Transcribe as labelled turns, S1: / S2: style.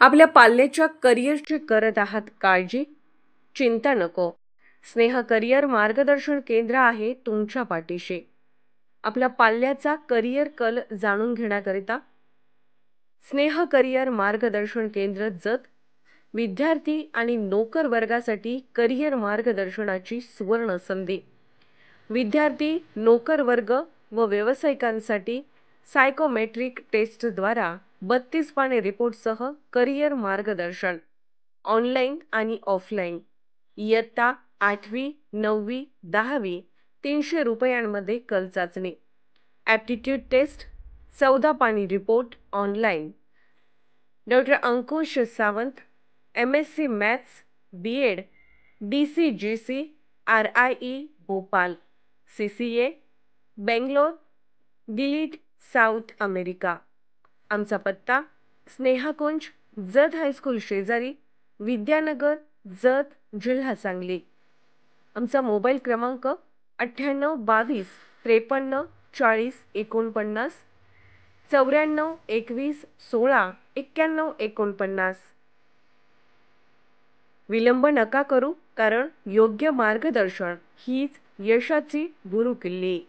S1: आपल्या पाल्याच्या करिअरची करत आहात काळजी? चिंता नको. स्नेह करिअर मार्गदर्शन केंद्र आहे तुमच्या पाठीशी. आपल्या पाल्याचा करिअर कल जाणून घेण्याकरिता स्नेह करिअर मार्गदर्शन केंद्र जत विद्यार्थी आणि नोकर वर्गासाठी करिअर मार्गदर्शनाची सुवर्ण संधी. विद्यार्थी, नोकर वर्ग व व्यावसायिकांसाठी सायकोमेट्रिक टेस्टद्वारा 32 पाने रिपोर्टसह करिअर मार्गदर्शन. ऑनलाईन आणि ऑफलाईन. इयत्ता 8वी, 9वी, 10वी 300 रुपयांमध्ये कल चाचणी. ॲप्टिट्यूड टेस्ट 14 पानी report online. Doctor Ankush Sawant, MSc maths, BEd, DCGC, RIE Bhopal, CCA, Bangalore, DLitt South America. आमचा पत्ता स्नेहाकुंज, जत हायस्कूल शेजारी, विद्यानगर, जत, जिल्हा सांगली. आमचा मोबाईल क्रमांक 98 22 53 40 49, 94 21 16 91 49. विलंब नका करू, कारण योग्य मार्गदर्शन हीच यशाची गुरुकिल्ली.